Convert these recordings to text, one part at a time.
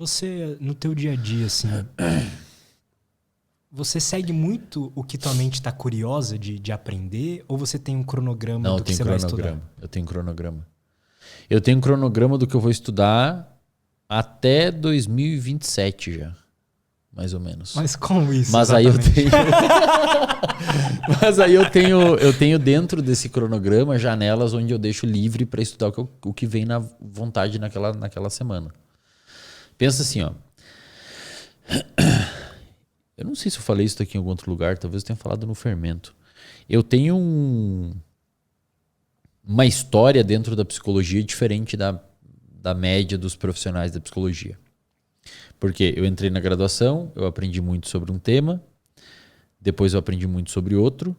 Você, no teu dia a dia, assim, você segue muito o que tua mente tá curiosa de aprender? Ou você tem um cronograma Não, do que você vai estudar? eu tenho cronograma. Eu tenho um cronograma do que eu vou estudar até 2027 já, mais ou menos. Mas como isso, Mas aí eu exatamente? tenho, mas aí eu tenho dentro desse cronograma janelas onde eu deixo livre para estudar o que vem na vontade naquela semana. Pensa assim, ó. Eu não sei se eu falei isso aqui em algum outro lugar, talvez eu tenha falado no Fermento. Eu tenho uma história dentro da psicologia diferente da média dos profissionais da psicologia. Porque eu entrei na graduação, eu aprendi muito sobre um tema, depois eu aprendi muito sobre outro,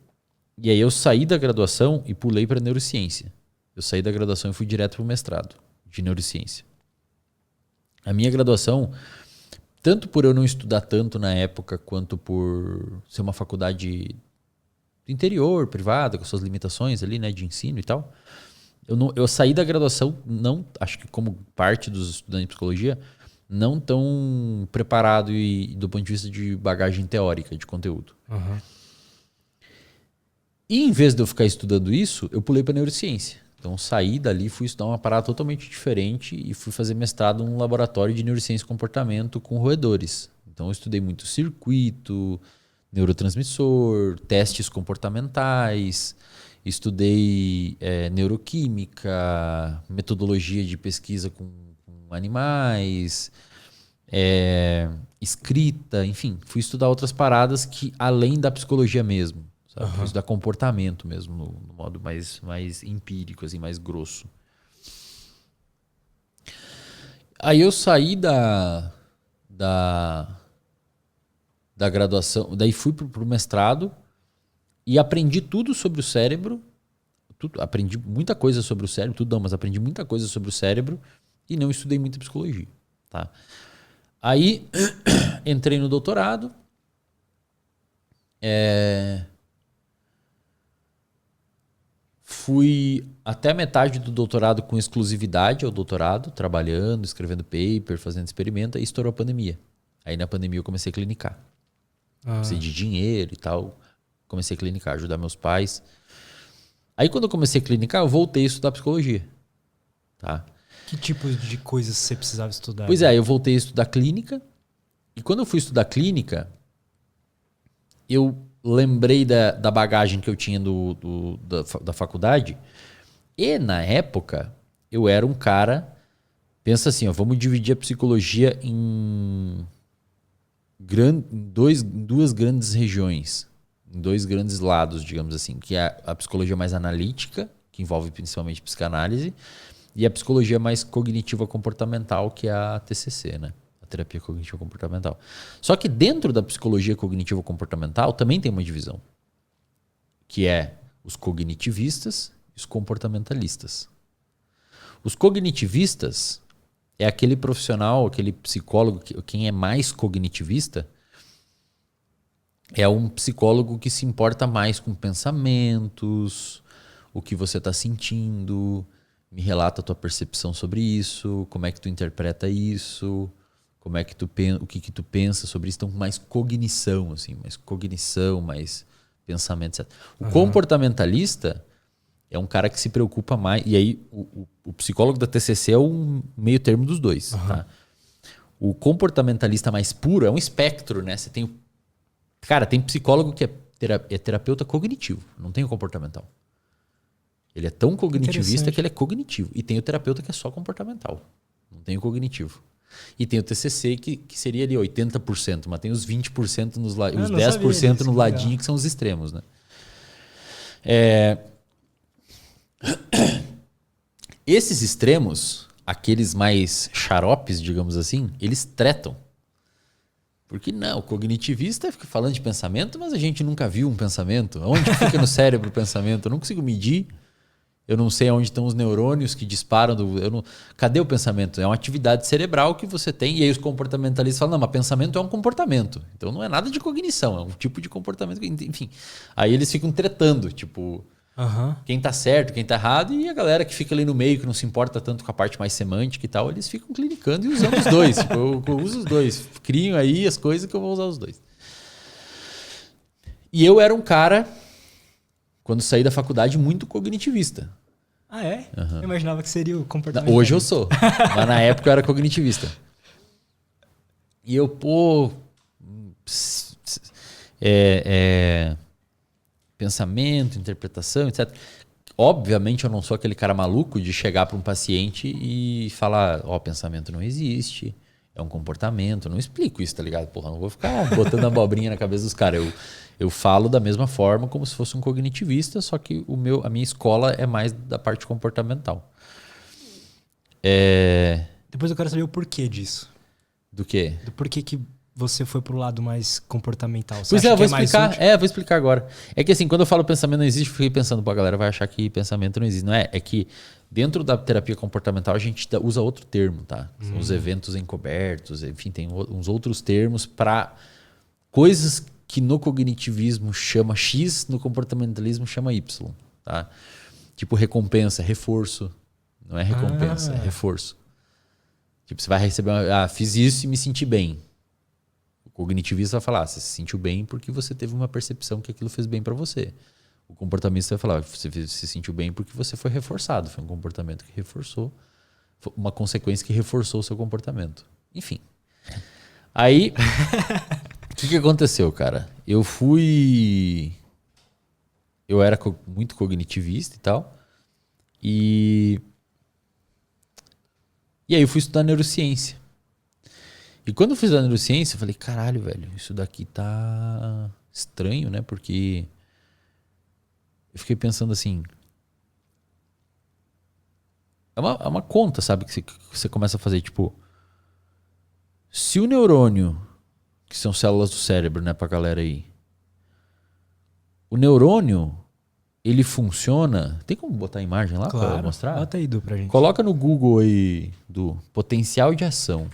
e aí eu saí da graduação e pulei para neurociência. Eu saí da graduação e fui direto para o mestrado de neurociência. A minha graduação, tanto por eu não estudar tanto na época, quanto por ser uma faculdade do interior, privada, com suas limitações ali, né, de ensino e tal, eu saí da graduação, não, acho que como parte dos estudantes de psicologia, não tão preparado e do ponto de vista de bagagem teórica, de conteúdo. Uhum. E em vez de eu ficar estudando isso, eu pulei para neurociência. Então saí dali, fui estudar uma parada totalmente diferente e fui fazer mestrado num laboratório de neurociência e comportamento com roedores. Então eu estudei muito circuito, neurotransmissor, testes comportamentais, estudei neuroquímica, metodologia de pesquisa com animais, escrita, enfim, fui estudar outras paradas que além da psicologia mesmo. Sabe? Fui estudar comportamento mesmo, no modo mais empírico, assim, mais grosso. Aí eu saí da graduação, daí fui pro mestrado e aprendi tudo sobre o cérebro. Aprendi muita coisa sobre o cérebro, tudo não, mas aprendi muita coisa sobre o cérebro e não estudei muita psicologia. Tá? Aí entrei no doutorado. Fui até a metade do doutorado com exclusividade ao doutorado, trabalhando, escrevendo paper, fazendo experimento, aí estourou a pandemia. Aí na pandemia eu comecei a clinicar. Precisei de dinheiro e tal. Comecei a clinicar, ajudar meus pais. Aí quando eu comecei a clinicar, eu voltei a estudar psicologia. Tá? Que tipo de coisas você precisava estudar? Pois é, eu voltei a estudar clínica. E quando eu fui estudar clínica, eu lembrei da bagagem que eu tinha da faculdade. E na época, eu era um cara... Pensa assim, ó, vamos dividir a psicologia em duas grandes regiões. Em dois grandes lados, digamos assim. Que é a psicologia mais analítica, que envolve principalmente psicanálise. E a psicologia mais cognitiva comportamental, que é a TCC, né? A terapia cognitiva comportamental. Só que dentro da psicologia cognitiva comportamental também tem uma divisão, que é os cognitivistas e os comportamentalistas. Os cognitivistas é aquele profissional, aquele psicólogo, quem é mais cognitivista é um psicólogo que se importa mais com pensamentos, o que você está sentindo, me relata a tua percepção sobre isso, como é que tu interpreta isso, como é que o que tu pensa sobre isso. Então, mais cognição, assim, mais pensamento, etc. O comportamentalista é um cara que se preocupa mais, e aí o psicólogo da TCC é um meio termo dos dois. Tá? O comportamentalista mais puro é um espectro, né? Você tem, cara, tem psicólogo que é terapeuta cognitivo, não tem o comportamental. Ele é tão cognitivista que ele é cognitivo. E tem o terapeuta que é só comportamental. Não tem o cognitivo. E tem o TCC que seria ali 80%, mas tem os 20% os 10% no ladinho que são os extremos, né? Esses extremos, aqueles mais xaropes, digamos assim, eles tretam. Porque não, o cognitivista fica falando de pensamento, mas a gente nunca viu um pensamento. Onde fica no cérebro o pensamento? Eu não consigo medir. Eu não sei onde estão os neurônios que disparam. Cadê o pensamento? É uma atividade cerebral que você tem. E aí os comportamentalistas falam, não, mas pensamento é um comportamento. Então não é nada de cognição, é um tipo de comportamento. Enfim, aí eles ficam tretando, tipo... Aham. Quem tá certo, quem tá errado, e a galera que fica ali no meio, que não se importa tanto com a parte mais semântica e tal, eles ficam clinicando e usando os dois. Tipo, eu uso os dois. Criam aí as coisas que eu vou usar os dois. E eu era um cara, quando saí da faculdade, muito cognitivista. Ah, é? Eu imaginava que seria o comportamento. Hoje eu sou, mas na época eu era cognitivista. E eu, pensamento, interpretação, etc. Obviamente eu não sou aquele cara maluco de chegar para um paciente e falar, pensamento não existe, é um comportamento. Não explico isso, tá ligado? Porra, não vou ficar botando abobrinha na cabeça dos caras. Eu falo da mesma forma como se fosse um cognitivista, só que a minha escola é mais da parte comportamental. Depois eu quero saber o porquê disso. Do quê? Do porquê que você foi pro lado mais comportamental. Você Pois acha eu vou que mais explicar. útil? Vou explicar agora. É que assim, quando eu falo pensamento não existe, eu fiquei pensando, a galera vai achar que pensamento não existe. Não é? É que dentro da terapia comportamental a gente usa outro termo, tá? São os eventos encobertos, enfim, tem uns outros termos para coisas que no cognitivismo chama X, no comportamentalismo chama Y, tá? Tipo recompensa, reforço. Não é recompensa, é reforço. Tipo, você vai receber fiz isso e me senti bem. O cognitivista vai falar, você se sentiu bem porque você teve uma percepção que aquilo fez bem para você. O comportamentista vai falar, você se sentiu bem porque você foi reforçado. Foi um comportamento que reforçou, foi uma consequência que reforçou o seu comportamento. Enfim. Aí, o que aconteceu, cara? Eu era muito cognitivista e tal. E aí eu fui estudar neurociência. E quando eu fiz a neurociência, eu falei, caralho, velho, isso daqui tá estranho, né? Porque eu fiquei pensando assim, é uma conta, sabe? Que você começa a fazer, tipo, se o neurônio, que são células do cérebro, né, pra galera aí, o neurônio, ele funciona, tem como botar a imagem lá pra mostrar? Bota aí, Du, pra gente. Coloca no Google aí, do potencial de ação,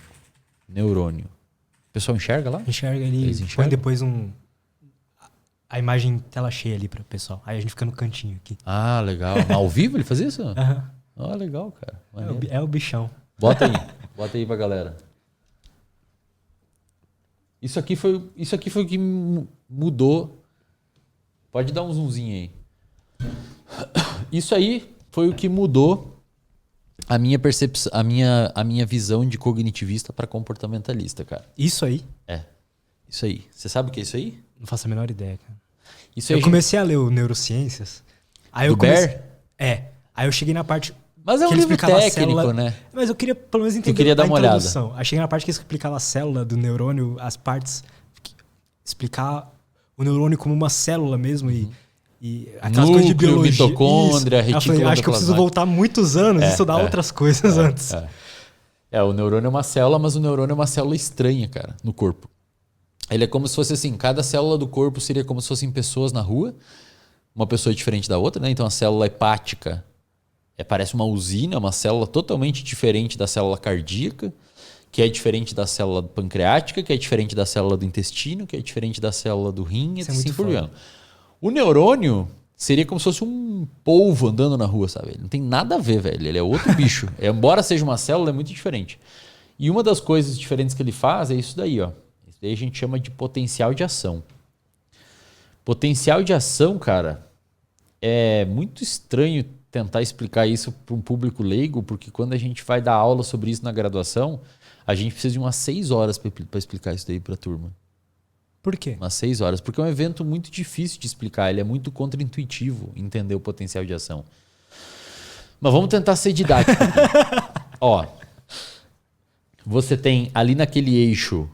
neurônio. O pessoal enxerga lá? Enxerga ali, Eles põe enxergam? depois a imagem tela cheia ali pro pessoal. Aí a gente fica no cantinho aqui. Ah, legal. Mas ao vivo ele faz isso? Aham. Ah, legal, cara. Maneiro. É o bichão. Bota aí pra galera. Isso aqui foi o que mudou. Pode dar um zoomzinho aí. Isso aí foi o que mudou a minha percepção, a minha visão de cognitivista para comportamentalista, cara. Isso aí? É. Isso aí. Você sabe o que é isso aí? Não faço a menor ideia, cara. Isso aí Eu comecei a ler o Neurociências. Aí do eu comecei... Bear? Aí eu cheguei na parte... Mas é um que ele livro explicava a técnico, célula... né? Mas eu queria pelo menos entender queria dar uma olhada. introdução. Aí cheguei na parte que explicava a célula do neurônio, as partes... Explicar o neurônio como uma célula mesmo e aquelas coisas de Núcleo, biologia. mitocôndria, Isso. Eu retículo falei, acho que eu preciso voltar muitos anos e estudar outras coisas antes. O neurônio é uma célula, mas o neurônio é uma célula estranha, cara, no corpo. Ele é como se fosse assim, cada célula do corpo seria como se fossem pessoas na rua, uma pessoa diferente da outra, né? Então a célula hepática parece uma usina, uma célula totalmente diferente da célula cardíaca, que é diferente da célula pancreática, que é diferente da célula do intestino, que é diferente da célula do rim, e assim por diante. O neurônio seria como se fosse um polvo andando na rua, sabe? Ele não tem nada a ver, velho. Ele é outro bicho. Embora seja uma célula, é muito diferente. E uma das coisas diferentes que ele faz é isso daí, ó. Isso daí a gente chama de potencial de ação. Potencial de ação, cara, é muito estranho tentar explicar isso para um público leigo, porque quando a gente vai dar aula sobre isso na graduação, a gente precisa de umas 6 horas para explicar isso daí para a turma. Por quê? Umas 6 horas. Porque é um evento muito difícil de explicar. Ele é muito contraintuitivo entender o potencial de ação. Mas vamos tentar ser didático aqui. Ó, você tem ali naquele eixo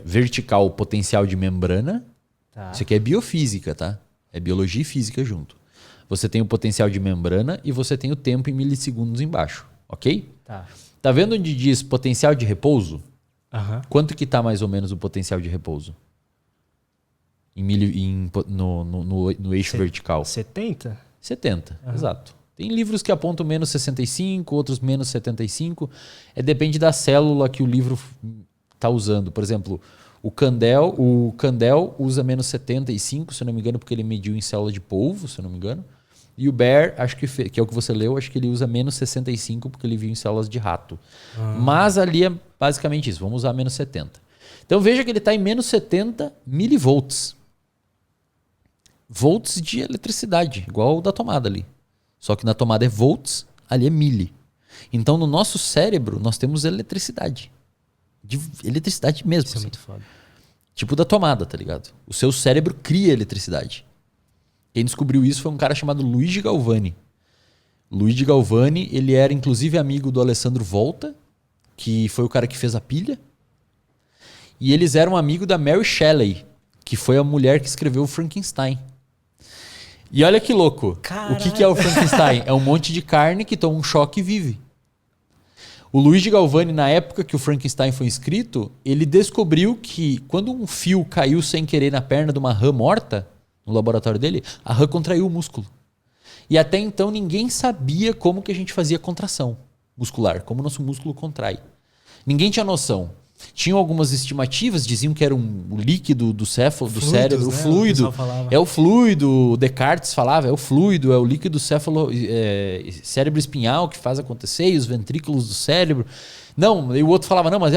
vertical o potencial de membrana. Tá. Isso aqui é biofísica, tá? É biologia e física junto. Você tem o potencial de membrana e você tem o tempo em milissegundos embaixo. Ok? Tá vendo onde diz potencial de repouso? Quanto que tá mais ou menos o potencial de repouso? No eixo vertical? 70? 70, exato. Tem livros que apontam menos 65, outros menos 75. Depende da célula que o livro está usando. Por exemplo, o Candel usa menos 75, se eu não me engano, porque ele mediu em célula de polvo, se eu não me engano. E o Baer, acho que é o que você leu, acho que ele usa menos 65 porque ele viu em células de rato. Mas ali é basicamente isso, vamos usar menos 70. Então veja que ele está em menos 70 milivolts. Volts de eletricidade, igual o da tomada ali. Só que na tomada é volts, ali é mili. Então no nosso cérebro nós temos eletricidade. De eletricidade mesmo. Isso é muito foda. Tipo da tomada, tá ligado? O seu cérebro cria eletricidade. Quem descobriu isso foi um cara chamado Luigi Galvani. Luigi Galvani, ele era inclusive amigo do Alessandro Volta, que foi o cara que fez a pilha. E eles eram amigos da Mary Shelley, que foi a mulher que escreveu o Frankenstein. E olha que louco. Caralho. O que é o Frankenstein? É um monte de carne que toma um choque e vive. O Luigi Galvani, na época que o Frankenstein foi escrito, ele descobriu que quando um fio caiu sem querer na perna de uma rã morta, no laboratório dele, a rã contraiu o músculo. E até então ninguém sabia como que a gente fazia contração muscular, como o nosso músculo contrai. Ninguém tinha noção. Tinham algumas estimativas, diziam que era o líquido do céfalo, do cérebro, o fluido. É o fluido, o Descartes falava, é o fluido, é o líquido cérebro espinhal que faz acontecer, e os ventrículos do cérebro. Não, e o outro falava, não, mas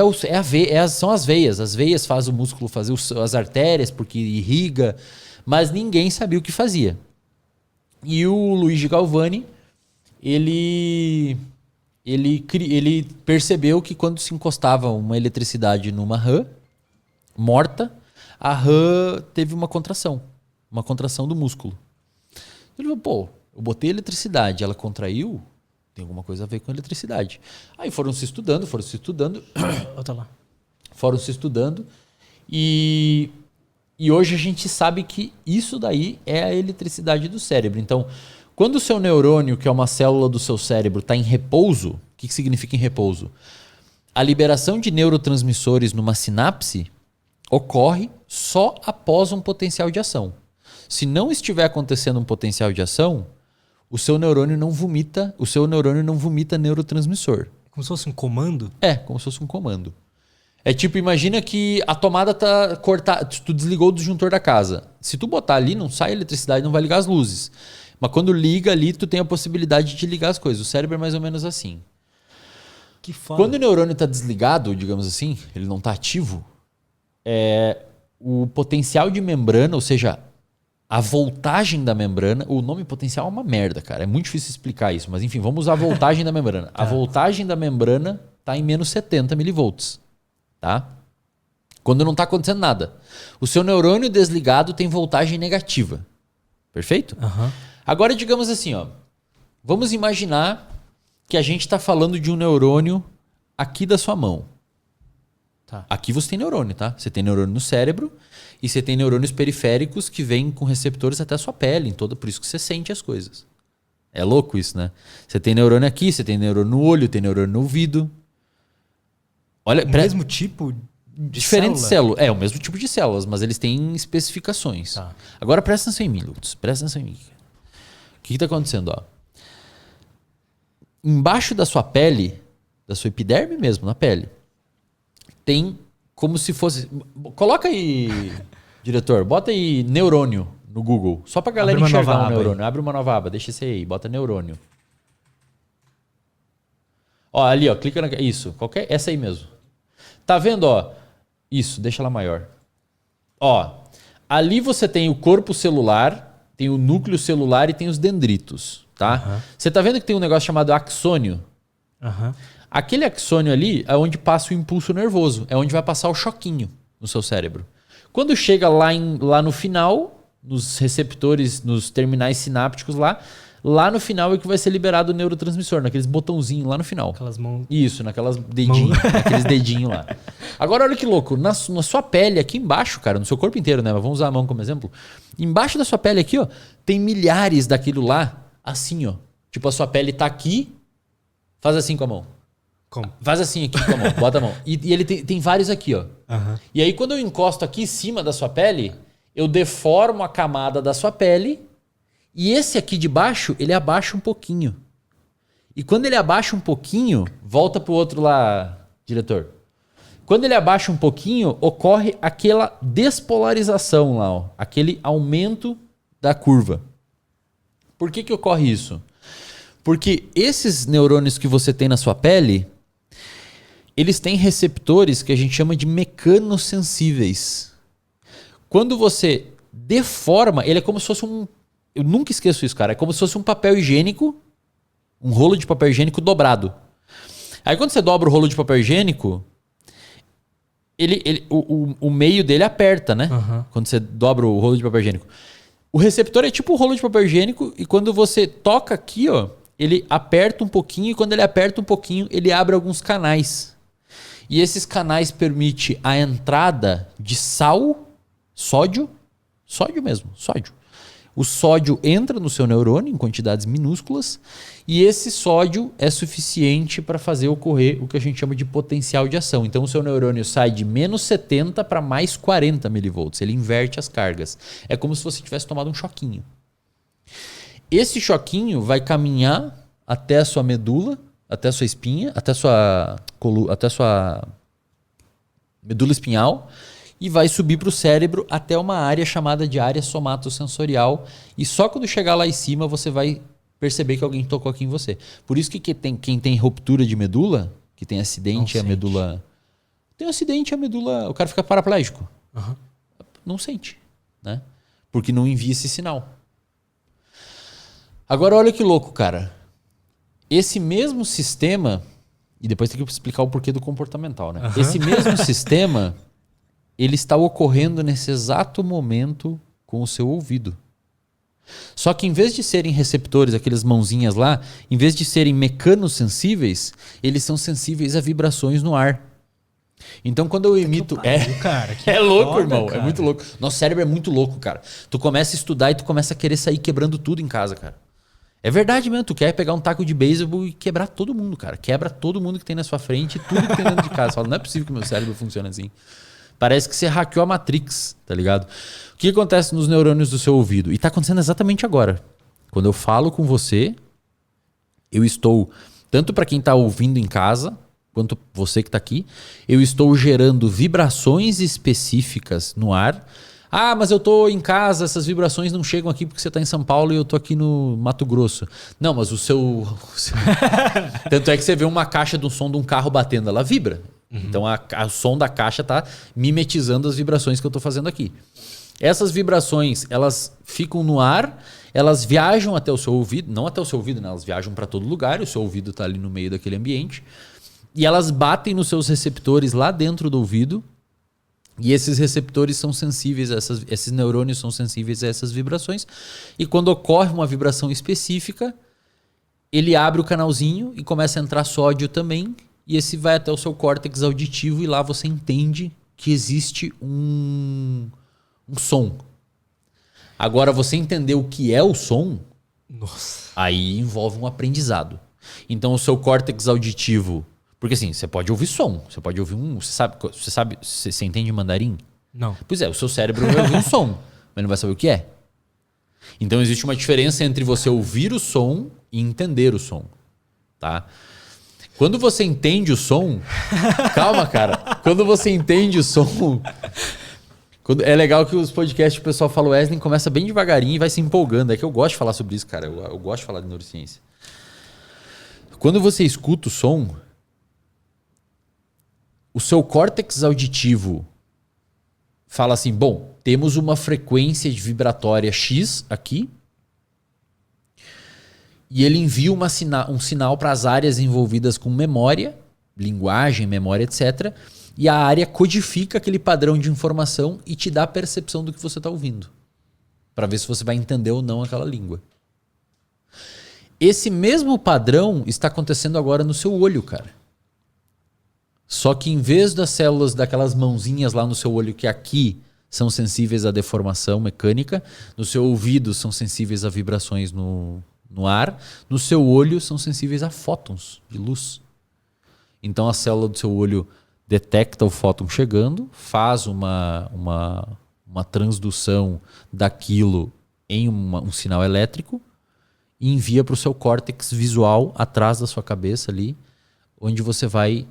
são as veias. As veias fazem o músculo fazer as artérias, porque irriga, mas ninguém sabia o que fazia. E o Luigi Galvani, ele percebeu que quando se encostava uma eletricidade numa rã morta, a rã teve uma contração do músculo. Ele falou, pô, eu botei eletricidade, ela contraiu, tem alguma coisa a ver com eletricidade. Aí foram se estudando e hoje a gente sabe que isso daí é a eletricidade do cérebro. Então, quando o seu neurônio, que é uma célula do seu cérebro, está em repouso, o que significa em repouso? A liberação de neurotransmissores numa sinapse ocorre só após um potencial de ação. Se não estiver acontecendo um potencial de ação, o seu neurônio não vomita neurotransmissor. Como se fosse um comando? É, como se fosse um comando. É tipo, imagina que a tomada tá cortada, tu desligou o disjuntor da casa. Se tu botar ali, não sai eletricidade, não vai ligar as luzes. Mas quando liga ali, tu tem a possibilidade de ligar as coisas. O cérebro é mais ou menos assim. Que foda. Quando o neurônio está desligado, digamos assim, ele não está ativo, o potencial de membrana, ou seja, a voltagem da membrana, o nome potencial é uma merda, cara. É muito difícil explicar isso, mas enfim, vamos usar a voltagem da membrana. A voltagem da membrana está em menos 70 milivolts. Tá? Quando não está acontecendo nada. O seu neurônio desligado tem voltagem negativa. Perfeito? Uhum. Agora, digamos assim, ó, vamos imaginar que a gente está falando de um neurônio aqui da sua mão. Tá. Aqui você tem neurônio, tá? Você tem neurônio no cérebro e você tem neurônios periféricos que vêm com receptores até a sua pele, por isso que você sente as coisas. É louco isso, né? Você tem neurônio aqui, você tem neurônio no olho, tem neurônio no ouvido. Olha, o mesmo tipo de diferentes célula? células. É, o mesmo tipo de células, mas eles têm especificações. Tá. Agora presta atenção em mim, Lutz. Presta atenção em mim. O que está acontecendo? Ó? Embaixo da sua pele, da sua epiderme mesmo, na pele, tem como se fosse... Coloca aí, diretor, bota aí neurônio no Google. Só pra galera enxergar um neurônio. Abre uma nova aba, deixa esse aí, bota neurônio. Ó, ali, ó, clica na... Isso, essa aí mesmo. Tá vendo, ó? Isso, deixa ela maior. Ó, ali você tem o corpo celular, tem o núcleo celular e tem os dendritos, tá? Uhum. Você tá vendo que tem um negócio chamado axônio? Uhum. Aquele axônio ali é onde passa o impulso nervoso, é onde vai passar o choquinho no seu cérebro. Quando chega lá no final, nos receptores, nos terminais sinápticos lá no final é que vai ser liberado o neurotransmissor, naqueles botãozinhos lá no final. Aquelas mãos. Isso, naquelas dedinhos, naqueles dedinhos lá. Agora olha que louco, na sua pele aqui embaixo, cara, no seu corpo inteiro, né? Mas vamos usar a mão como exemplo. Embaixo da sua pele aqui, ó, tem milhares daquilo lá, assim, ó. Tipo, a sua pele tá aqui, faz assim com a mão. Como? Faz assim aqui com a mão, bota a mão. E ele tem vários aqui, ó. Uhum. E aí quando eu encosto aqui em cima da sua pele, eu deformo a camada da sua pele. E esse aqui de baixo, ele abaixa um pouquinho. E quando ele abaixa um pouquinho, volta pro outro lá, diretor. Quando ele abaixa um pouquinho, ocorre aquela despolarização lá, ó, aquele aumento da curva. Por que ocorre isso? Porque esses neurônios que você tem na sua pele, eles têm receptores que a gente chama de mecanosensíveis. Quando você deforma, ele é como se fosse um... Eu nunca esqueço isso, cara. É como se fosse um papel higiênico, um rolo de papel higiênico dobrado. Aí quando você dobra o rolo de papel higiênico, o meio dele aperta, né? Uhum. Quando você dobra o rolo de papel higiênico. O receptor é tipo o rolo de papel higiênico e quando você toca aqui, ó, ele aperta um pouquinho e quando ele aperta um pouquinho, ele abre alguns canais. E esses canais permitem a entrada de sódio mesmo. O sódio entra no seu neurônio em quantidades minúsculas e esse sódio é suficiente para fazer ocorrer o que a gente chama de potencial de ação. Então o seu neurônio sai de menos 70 para mais 40 milivolts. Ele inverte as cargas. É como se você tivesse tomado um choquinho. Esse choquinho vai caminhar até a sua medula, até a sua espinha, até a sua medula espinhal e vai subir para o cérebro até uma área chamada de área somatosensorial. E só quando chegar lá em cima você vai perceber que alguém tocou aqui em você. Por isso que quem tem ruptura de medula, que tem acidente, a medula... Tem um acidente, a medula... O cara fica paraplégico. Uhum. Não sente, né? Porque não envia esse sinal. Agora olha que louco, cara. Esse mesmo sistema... E depois tem que explicar o porquê do comportamental, né? Uhum. Esse mesmo sistema, ele está ocorrendo nesse exato momento com o seu ouvido. Só que em vez de serem receptores, aquelas mãozinhas lá, em vez de serem mecanosensíveis, eles são sensíveis a vibrações no ar. Então quando eu emito... Cara, é louco, foda, irmão. cara. É muito louco. Nosso cérebro é muito louco, cara. Tu começa a estudar e tu começa a querer sair quebrando tudo em casa, cara. É verdade mesmo, tu quer pegar um taco de beisebol e quebrar todo mundo, cara. Quebra todo mundo que tem na sua frente e tudo que tem dentro de casa. Fala, não é possível que meu cérebro funcione assim. Parece que você hackeou a Matrix, tá ligado? O que acontece nos neurônios do seu ouvido? E tá acontecendo exatamente agora. Quando eu falo com você, eu estou, tanto para quem tá ouvindo em casa, quanto você que tá aqui, eu estou gerando vibrações específicas no ar. Ah, mas eu tô em casa, essas vibrações não chegam aqui porque você tá em São Paulo e eu tô aqui no Mato Grosso. Não, mas o seu... Tanto é que você vê uma caixa do som de um carro batendo, ela vibra. Uhum. Então o som da caixa tá mimetizando as vibrações que eu tô fazendo aqui. Essas vibrações, elas ficam no ar, elas viajam até o seu ouvido, não até o seu ouvido, né? Elas viajam para todo lugar, o seu ouvido tá ali no meio daquele ambiente, e elas batem nos seus receptores lá dentro do ouvido. E esses receptores são sensíveis, esses neurônios são sensíveis a essas vibrações. E quando ocorre uma vibração específica, ele abre o canalzinho e começa a entrar sódio também. E esse vai até o seu córtex auditivo e lá você entende que existe um som. Agora, você entender o que é o som, Nossa. aí envolve um aprendizado. Então, o seu córtex auditivo... Porque assim, você pode ouvir som, você pode ouvir você entende mandarim? Não. Pois é, o seu cérebro vai ouvir um som, mas não vai saber o que é. Então existe uma diferença entre você ouvir o som e entender o som, tá? Quando você entende o som, calma, cara. Quando você entende o som, é legal que os podcasts o pessoal fala, o Wesley começa bem devagarinho e vai se empolgando. É que eu gosto de falar sobre isso, cara. Eu gosto de falar de neurociência. Quando você escuta o som, o seu córtex auditivo fala assim, bom, temos uma frequência vibratória X aqui e ele envia um sinal para as áreas envolvidas com memória, linguagem, memória, etc. E a área codifica aquele padrão de informação e te dá a percepção do que você está ouvindo, para ver se você vai entender ou não aquela língua. Esse mesmo padrão está acontecendo agora no seu olho, cara. Só que em vez das células daquelas mãozinhas lá no seu olho que aqui são sensíveis à deformação mecânica, no seu ouvido são sensíveis a vibrações no ar, no seu olho são sensíveis a fótons de luz. Então a célula do seu olho detecta o fóton chegando, faz uma transdução daquilo em um sinal elétrico e envia para o seu córtex visual atrás da sua cabeça ali, onde você vai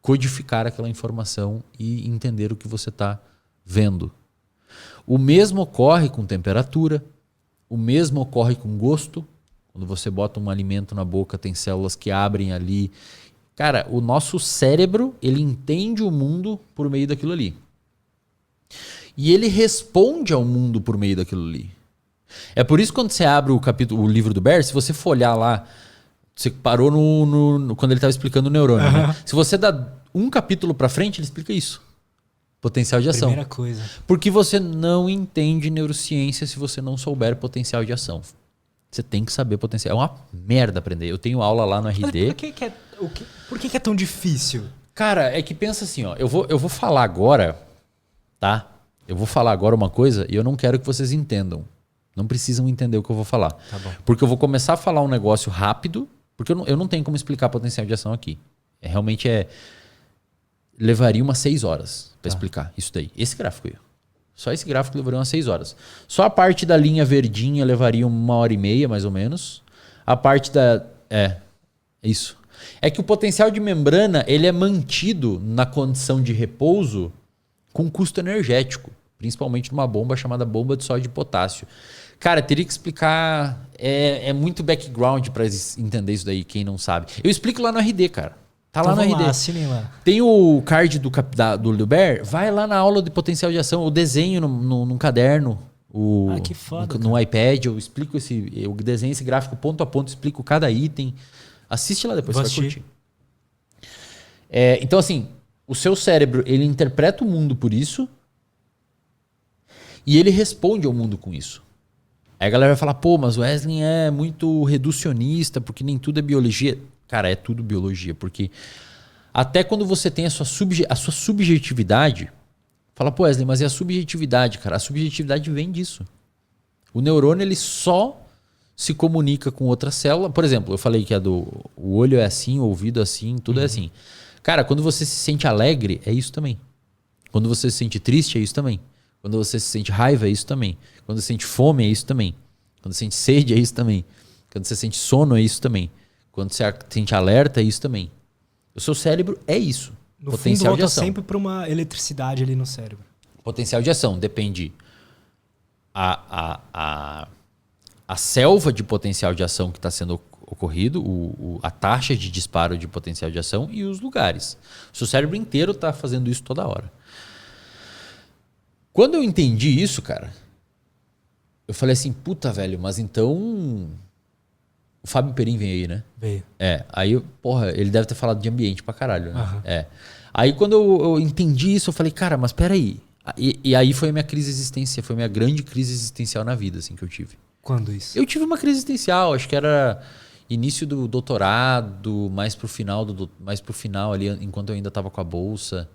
codificar aquela informação e entender o que você está vendo. O mesmo ocorre com temperatura, O mesmo ocorre com gosto. Quando você bota um alimento na boca, tem células que abrem ali. Cara, o nosso cérebro, ele entende o mundo por meio daquilo ali. E ele responde ao mundo por meio daquilo ali. É por isso que quando você abre o livro do Baer, se você for olhar lá, você parou quando ele estava explicando o neurônio. Né? Se você dá um capítulo para frente, ele explica isso. Potencial de ação. Primeira coisa. Porque você não entende neurociência se você não souber potencial de ação. Você tem que saber potencial. É uma merda aprender. Eu tenho aula lá no RD. Por que é tão difícil? Cara, é que pensa assim, ó. Eu vou falar agora, tá? Eu vou falar agora uma coisa e eu não quero que vocês entendam. Não precisam entender o que eu vou falar. Tá bom. Porque eu vou começar a falar um negócio rápido, porque eu não tenho como explicar potencial de ação aqui. Realmente levaria umas 6 horas para explicar isso daí. Esse gráfico aí. Só esse gráfico levaria umas 6 horas. Só a parte da linha verdinha levaria 1h30, mais ou menos. A parte da... isso. É que o potencial de membrana, ele é mantido na condição de repouso com custo energético. Principalmente numa bomba chamada bomba de sódio e potássio. Cara, teria que explicar... É muito background para entender isso daí, quem não sabe. Eu explico lá no RD, cara. Tá Então lá no RD. Assinem lá. Tem o card do Baer, vai lá na aula de potencial de ação, eu desenho num caderno, que foda, no iPad, eu explico eu desenho esse gráfico ponto a ponto, explico cada item. Assiste lá depois, você vai curtir. Então assim, o seu cérebro, ele interpreta o mundo por isso e ele responde ao mundo com isso. Aí a galera vai falar, pô, mas o Wesley é muito reducionista, porque nem tudo é biologia. Cara, é tudo biologia, porque até quando você tem a sua subjetividade, fala, pô, Wesley, mas e a subjetividade, cara? A subjetividade vem disso. O neurônio, ele só se comunica com outra célula. Por exemplo, eu falei que o olho é assim, o ouvido é assim, tudo é assim. Cara, quando você se sente alegre, é isso também. Quando você se sente triste, é isso também. Quando você se sente raiva, é isso também. Quando você sente fome, é isso também. Quando você sente sede, é isso também. Quando você sente sono, é isso também. Quando você sente alerta, é isso também. O seu cérebro é isso. No potencial fundo, de ação. sempre para uma eletricidade ali no cérebro. Potencial de ação depende a selva de potencial de ação que está sendo ocorrido, a taxa de disparo de potencial de ação e os lugares. O seu cérebro inteiro está fazendo isso toda hora. Quando eu entendi isso, cara, eu falei assim, puta, velho, mas então... O Fábio Perim vem aí, né? Veio. Aí, porra, ele deve ter falado de ambiente pra caralho, né? Aí quando eu entendi isso, eu falei, cara, mas peraí. E aí foi a minha crise existencial, foi a minha grande crise existencial na vida, assim, que eu tive. Quando isso? Eu tive uma crise existencial, acho que era início do doutorado, mais pro final ali, enquanto eu ainda tava com a bolsa.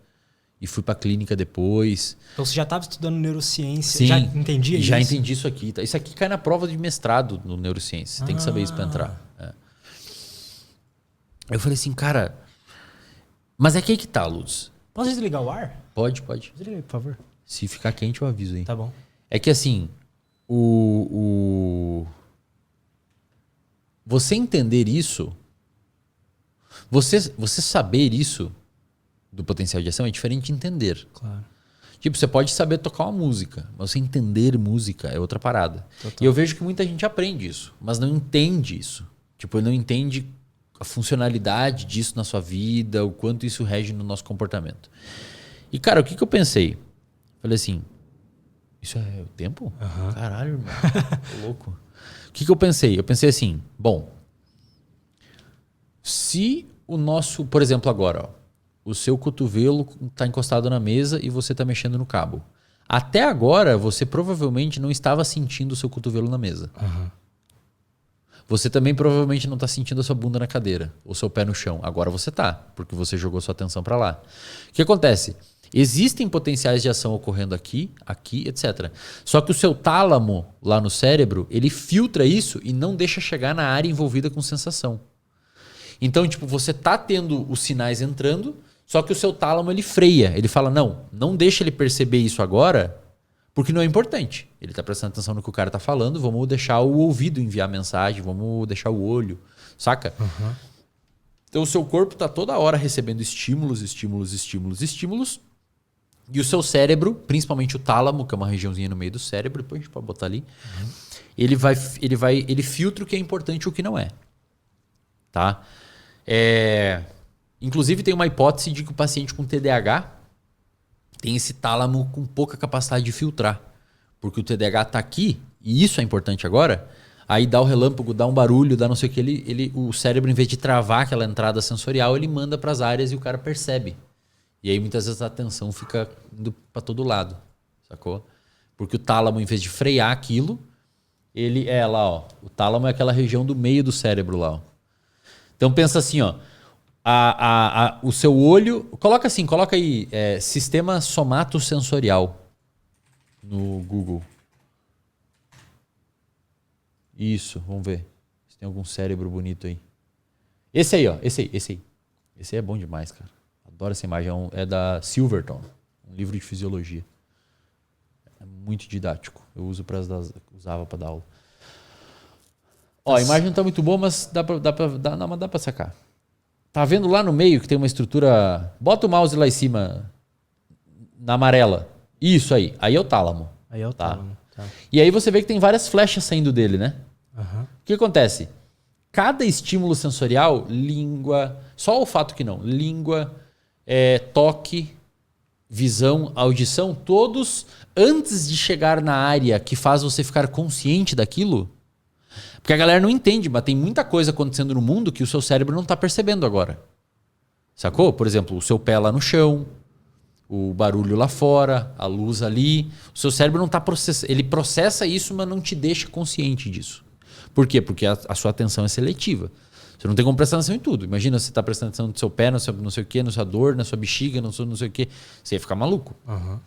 E fui pra clínica depois. Então você já estava estudando neurociência? Sim, já entendia isso? Já entendi isso aqui. Isso aqui cai na prova de mestrado no neurociência. Você tem que saber isso pra entrar. Eu falei assim, cara... Mas é que aí que tá, Luz. Posso desligar o ar? Pode. Desliga aí, por favor. Se ficar quente, eu aviso aí. Tá bom. É que assim... Você entender isso... Você saber isso... do potencial de ação é diferente de entender. Claro. Tipo, você pode saber tocar uma música, mas você entender música é outra parada. Total. E eu vejo que muita gente aprende isso, mas não entende isso. Tipo, ele não entende a funcionalidade disso na sua vida, o quanto isso rege no nosso comportamento. E, cara, o que eu pensei? Falei assim, isso é o tempo? Caralho, irmão. Tô louco. O que eu pensei? Eu pensei assim, bom, se o nosso... Por exemplo, agora, ó. O seu cotovelo está encostado na mesa e você está mexendo no cabo. Até agora, você provavelmente não estava sentindo o seu cotovelo na mesa. Você também provavelmente não está sentindo a sua bunda na cadeira, ou seu pé no chão. Agora você está, porque você jogou sua atenção para lá. O que acontece? Existem potenciais de ação ocorrendo aqui, etc. Só que o seu tálamo lá no cérebro, ele filtra isso e não deixa chegar na área envolvida com sensação. Então, tipo, você tá tendo os sinais entrando, só que o seu tálamo, ele freia. Ele fala, não deixa ele perceber isso agora, porque não é importante. Ele tá prestando atenção no que o cara tá falando, vamos deixar o ouvido enviar mensagem, vamos deixar o olho, saca? Então o seu corpo tá toda hora recebendo estímulos, e o seu cérebro, principalmente o tálamo, que é uma regiãozinha no meio do cérebro, depois a gente pode botar ali, ele filtra o que é importante e o que não é. Tá? Inclusive tem uma hipótese de que o paciente com TDAH tem esse tálamo com pouca capacidade de filtrar. Porque o TDAH está aqui, e isso é importante agora, aí dá o relâmpago, dá um barulho, dá não sei o que, o cérebro, em vez de travar aquela entrada sensorial, ele manda para as áreas e o cara percebe. E aí muitas vezes a atenção fica indo para todo lado, sacou? Porque o tálamo, em vez de frear aquilo, ele é lá, ó. O tálamo é aquela região do meio do cérebro lá, ó. Então pensa assim, ó. O seu olho... Coloca aí sistema somatosensorial no Google. Isso, vamos ver se tem algum cérebro bonito aí. Esse aí, ó. Esse aí. Esse aí é bom demais, cara. Adoro essa imagem. É da Silverton, um livro de fisiologia. É muito didático. Eu usava para dar aula. Ó, a imagem não tá muito boa, mas dá pra sacar. Tá vendo lá no meio que tem uma estrutura... Bota o mouse lá em cima, na amarela. Isso aí. Aí é o tálamo. Aí é o tálamo. Tá. E aí você vê que tem várias flechas saindo dele, né? Uhum. O que acontece? Cada estímulo sensorial, língua... Só o olfato que não. Língua, toque, visão, audição, todos antes de chegar na área que faz você ficar consciente daquilo... Porque a galera não entende, mas tem muita coisa acontecendo no mundo que o seu cérebro não está percebendo agora. Sacou? Por exemplo, o seu pé lá no chão, o barulho lá fora, a luz ali. O seu cérebro não está processando. Ele processa isso, mas não te deixa consciente disso. Por quê? Porque a sua atenção é seletiva. Você não tem como prestar atenção em tudo. Imagina você está prestando atenção no seu pé, no seu não sei o quê, na sua dor, na sua bexiga, no seu não sei o quê. Você ia ficar maluco. Uhum.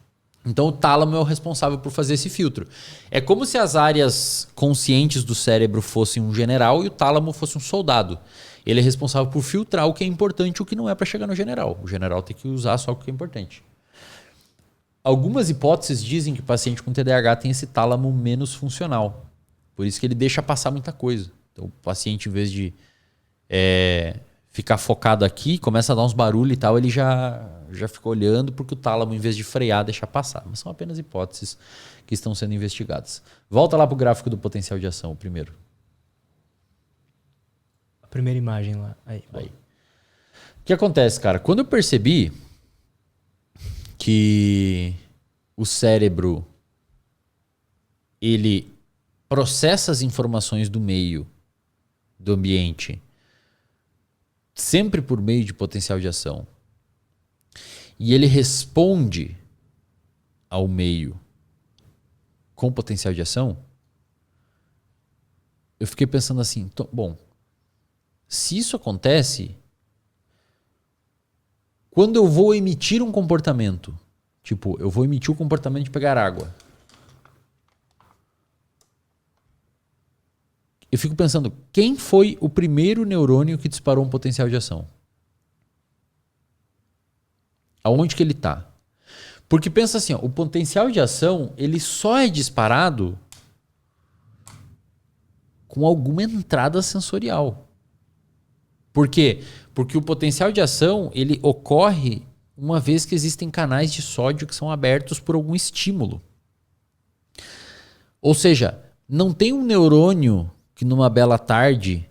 Então o tálamo é o responsável por fazer esse filtro. É como se as áreas conscientes do cérebro fossem um general e o tálamo fosse um soldado. Ele é responsável por filtrar o que é importante e o que não é para chegar no general. O general tem que usar só o que é importante. Algumas hipóteses dizem que o paciente com TDAH tem esse tálamo menos funcional. Por isso que ele deixa passar muita coisa. Então o paciente, em vez de ficar focado aqui, começa a dar uns barulhos e tal, ele já fica olhando porque o tálamo, em vez de frear, deixa passar. Mas são apenas hipóteses que estão sendo investigadas. Volta lá para o gráfico do potencial de ação, o primeiro. A primeira imagem lá. Aí. O que acontece, cara? Quando eu percebi que o cérebro ele processa as informações do meio, do ambiente, sempre por meio de potencial de ação. E ele responde ao meio com potencial de ação. Eu fiquei pensando assim, bom, se isso acontece, quando eu vou emitir um comportamento, tipo, eu vou emitir o comportamento de pegar água, eu fico pensando, quem foi o primeiro neurônio que disparou um potencial de ação? Aonde que ele está? Porque pensa assim, ó, o potencial de ação ele só é disparado com alguma entrada sensorial. Por quê? Porque o potencial de ação ele ocorre uma vez que existem canais de sódio que são abertos por algum estímulo. Ou seja, não tem um neurônio que numa bela tarde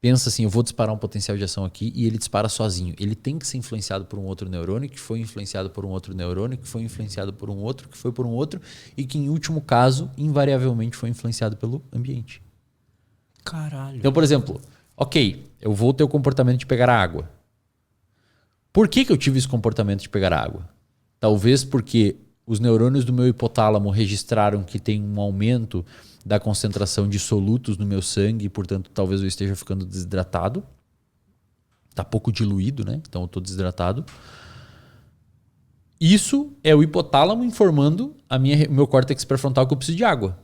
pensa assim, eu vou disparar um potencial de ação aqui e ele dispara sozinho. Ele tem que ser influenciado por um outro neurônio, que foi influenciado por um outro neurônio, que foi influenciado por um outro, que foi por um outro e que em último caso, invariavelmente foi influenciado pelo ambiente. Caralho. Então, por exemplo, ok, eu vou ter o comportamento de pegar água. Por que eu tive esse comportamento de pegar água? Talvez porque os neurônios do meu hipotálamo registraram que tem um aumento da concentração de solutos no meu sangue, e, portanto, talvez eu esteja ficando desidratado. Está pouco diluído, né? Então eu estou desidratado. Isso é o hipotálamo informando o meu córtex pré-frontal que eu preciso de água.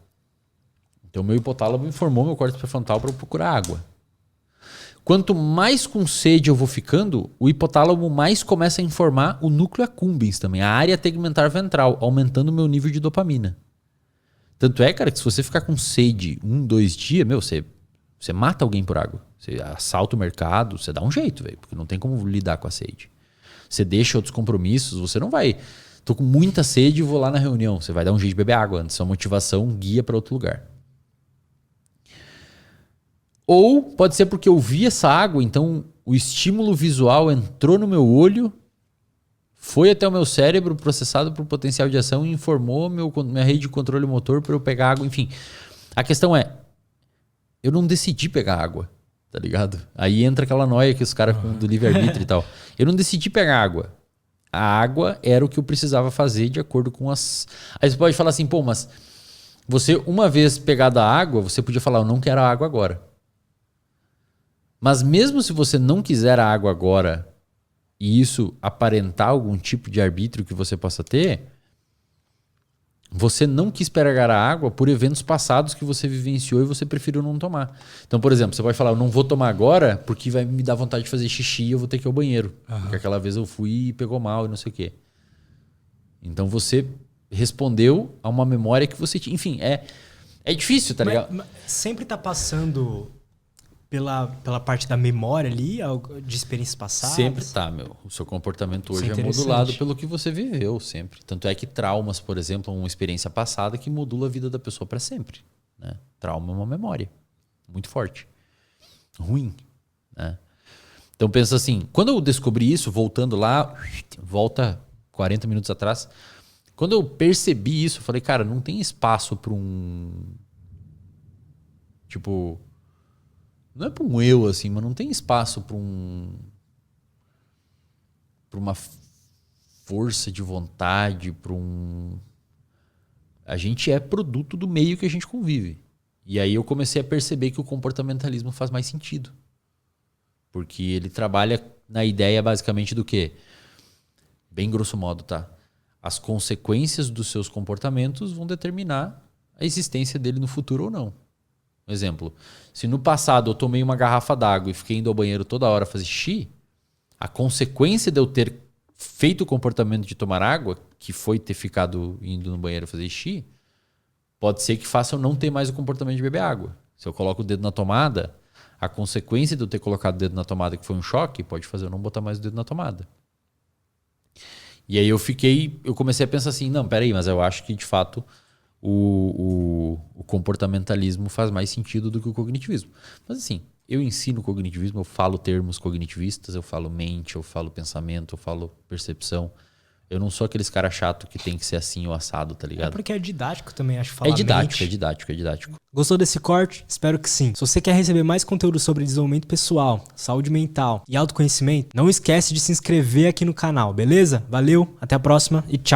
Então o meu hipotálamo informou meu córtex pré-frontal para eu procurar água. Quanto mais com sede eu vou ficando, o hipotálamo mais começa a informar o núcleo accumbens também, a área tegmentar ventral, aumentando o meu nível de dopamina. Tanto é, cara, que se você ficar com sede 2 dias, você mata alguém por água. Você assalta o mercado, você dá um jeito, velho, porque não tem como lidar com a sede. Você deixa outros compromissos, você não vai... Tô com muita sede e vou lá na reunião. Você vai dar um jeito de beber água antes. Sua motivação guia para outro lugar. Ou pode ser porque eu vi essa água, então o estímulo visual entrou no meu olho, foi até o meu cérebro, processado por potencial de ação e informou minha rede de controle motor para eu pegar água. Enfim, a questão é, eu não decidi pegar água, tá ligado? Aí entra aquela noia que os caras do livre-arbítrio e tal. Eu não decidi pegar água. A água era o que eu precisava fazer de acordo com as... Aí você pode falar assim, pô, mas você uma vez pegada a água, você podia falar, eu não quero a água agora. Mas mesmo se você não quiser a água agora e isso aparentar algum tipo de arbítrio que você possa ter, você não quis pegar a água por eventos passados que você vivenciou e você preferiu não tomar. Então, por exemplo, você pode falar, eu não vou tomar agora porque vai me dar vontade de fazer xixi e eu vou ter que ir ao banheiro. Porque aquela vez eu fui e pegou mal e não sei o quê. Então você respondeu a uma memória que você tinha. Enfim, é difícil, tá ligado? Mas sempre tá passando pela parte da memória ali, de experiências passadas? Sempre tá, meu. O seu comportamento hoje Isso é modulado pelo que você viveu sempre. Tanto é que traumas, por exemplo, uma experiência passada que modula a vida da pessoa para sempre. Né? Trauma é uma memória muito forte. Ruim. Né? Então pensa assim, quando eu descobri isso, voltando lá, volta 40 minutos atrás, quando eu percebi isso, eu falei, cara, não tem espaço para tipo... Não é para um eu, assim, mas não tem espaço para uma força de vontade, A gente é produto do meio que a gente convive. E aí eu comecei a perceber que o comportamentalismo faz mais sentido. Porque ele trabalha na ideia basicamente do quê? Bem grosso modo, tá? As consequências dos seus comportamentos vão determinar a existência dele no futuro ou não. Um exemplo, se no passado eu tomei uma garrafa d'água e fiquei indo ao banheiro toda hora fazer xixi, a consequência de eu ter feito o comportamento de tomar água, que foi ter ficado indo no banheiro fazer xixi, pode ser que faça eu não ter mais o comportamento de beber água. Se eu coloco o dedo na tomada, a consequência de eu ter colocado o dedo na tomada, que foi um choque, pode fazer eu não botar mais o dedo na tomada. E aí eu comecei a pensar assim, não, peraí, mas eu acho que de fato... O comportamentalismo faz mais sentido do que o cognitivismo. Mas assim, eu ensino cognitivismo, eu falo termos cognitivistas, eu falo mente, eu falo pensamento, eu falo percepção. Eu não sou aqueles cara chato que tem que ser assim ou assado, tá ligado? É porque é didático também, acho, falar É didático, mente. é didático. Gostou desse corte? Espero que sim. Se você quer receber mais conteúdo sobre desenvolvimento pessoal, saúde mental e autoconhecimento, não esquece de se inscrever aqui no canal, beleza? Valeu, até a próxima e tchau!